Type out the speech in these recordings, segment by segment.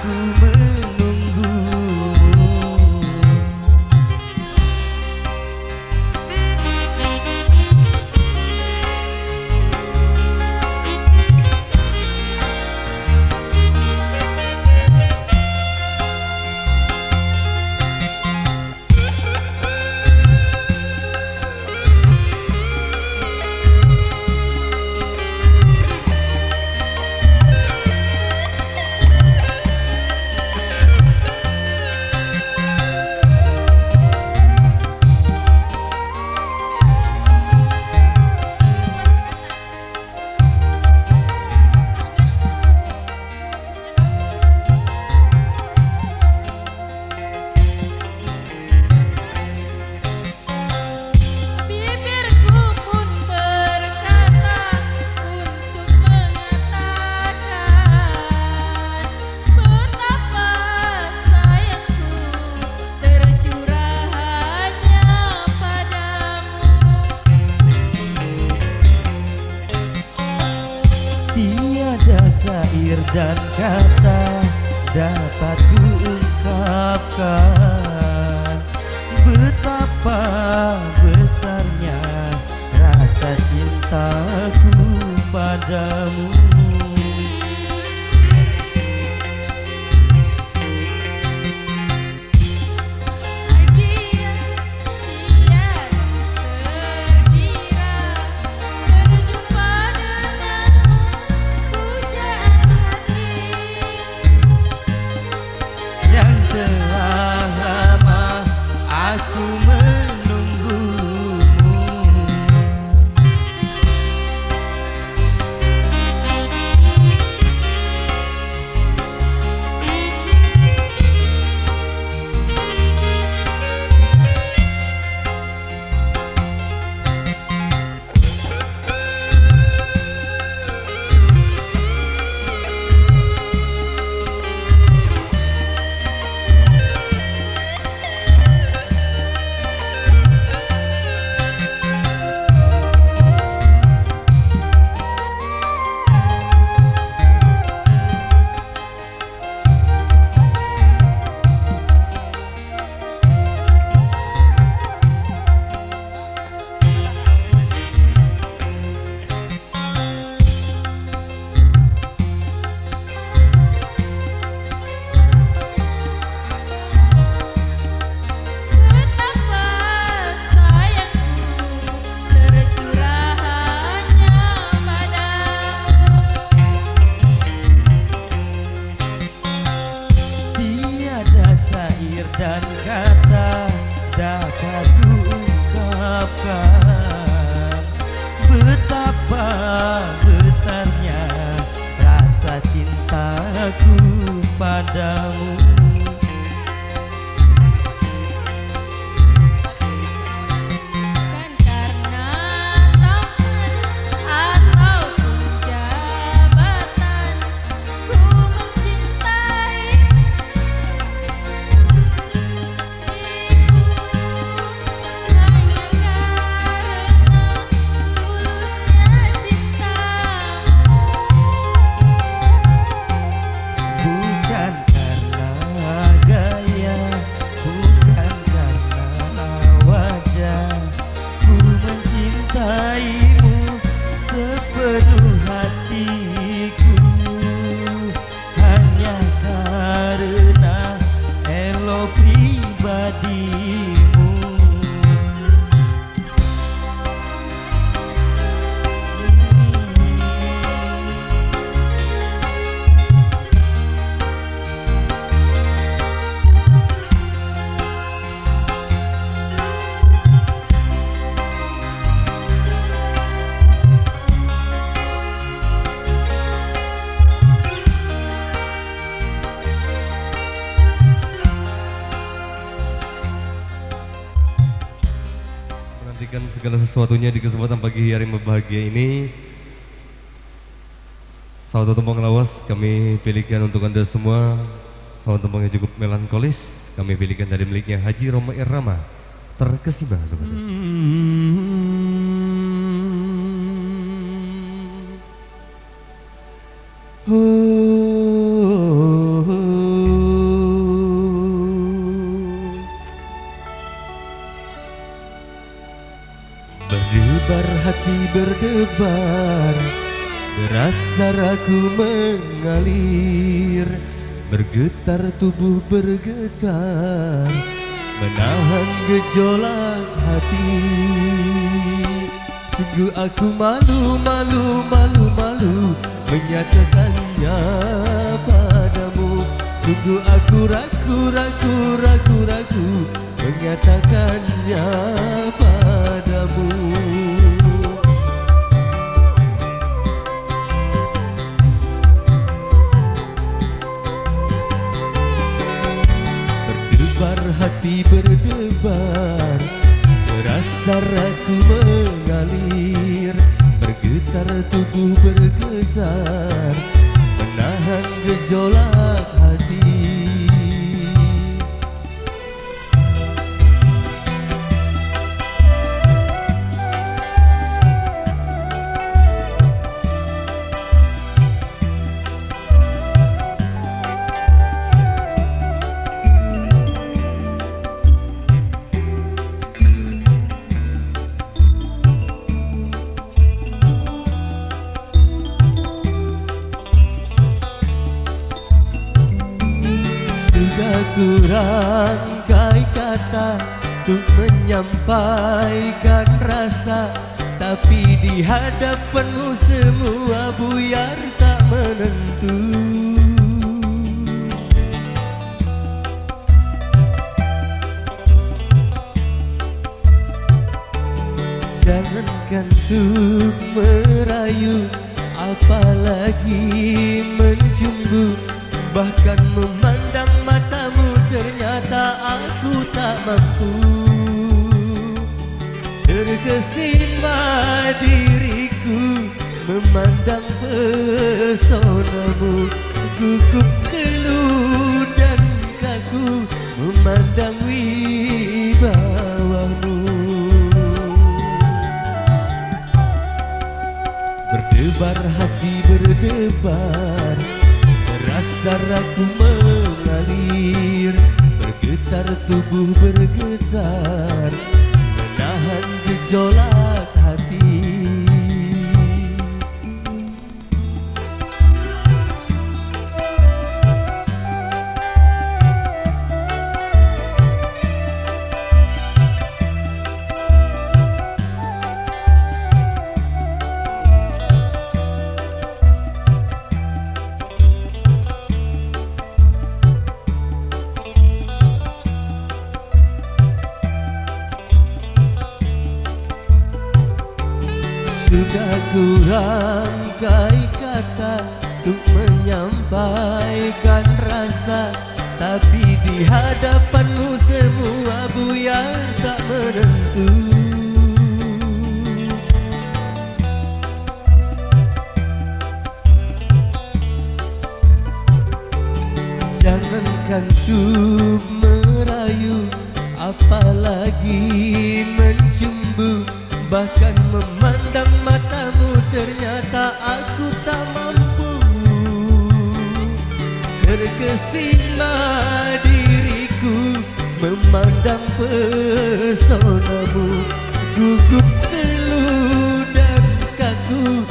aku menunggumu. Syair dan kata dapat kuungkapkan betapa besarnya rasa cintaku padamu. Telah lama aku menunggumu. Dan kata dapat kuungkapkan betapa besarnya rasa cintaku padamu. Menantikan segala sesuatunya di kesempatan pagi hari yang berbahagia ini. Salah satu tembang lawas kami pilihkan untuk Anda semua. Salah satu tembang yang cukup melankolis kami pilihkan dari miliknya Haji Roma Irama, Terkesima untuk Anda semua. Oh, Berdebar hati berdebar, deras darahku mengalir, bergetar tubuh bergetar, menahan gejolak hati. Sungguh aku malu, malu, malu, malu menyatakannya padamu. Sungguh aku ragu, ragu, ragu, ragu menyatakannya padamu. Berdebar hati berdebar, deras darahku mengalir, bergetar tubuh bergetar, menahan gejolak hati. Sudah kurangkai kata untuk menyampaikan rasa, tapi di hadapanmu semua buyar tak menentu. Jangankan untuk merayu, apalagi mencumbu, bahkan memandang matamu ternyata aku tak mampu. Terkesima diriku memandang pesonamu, gugup keluh dan kaku memandang wibawamu. Berdebar hati berdebar, deras darahku mengalir, bergetar tubuh bergetar, menahan gejolak hati. Sudah kurangkai kata untuk menyampaikan rasa, tapi di hadapanmu semua buyar tak menentu. Jangankan untuk merayu, apalagi mencumbu, bahkan memandang matamu ternyata aku tak mampu. Terkesima diriku memandang pesonamu, gugup keluh dan kaku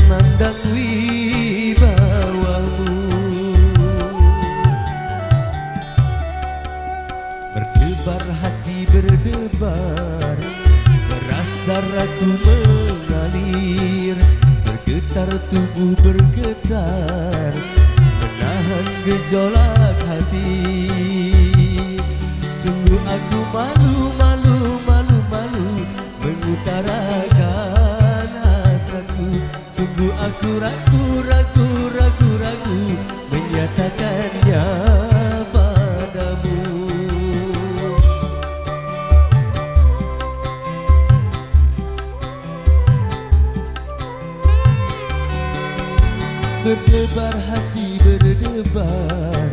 memandang wibawamu. Berdebar hati berdebar, deras darahku mengalir, bergetar tubuh bergetar, menahan gejolak hati. Sungguh aku malu, malu, malu, malu mengutarakan hasratku. Sungguh aku ragu, ragu, ragu, ragu menyatakannya padamu. Berdebar hati berdebar,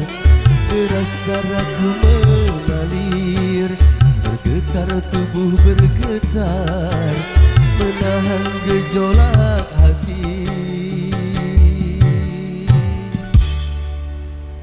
deras darahku mengalir, bergetar tubuh bergetar, menahan gejolak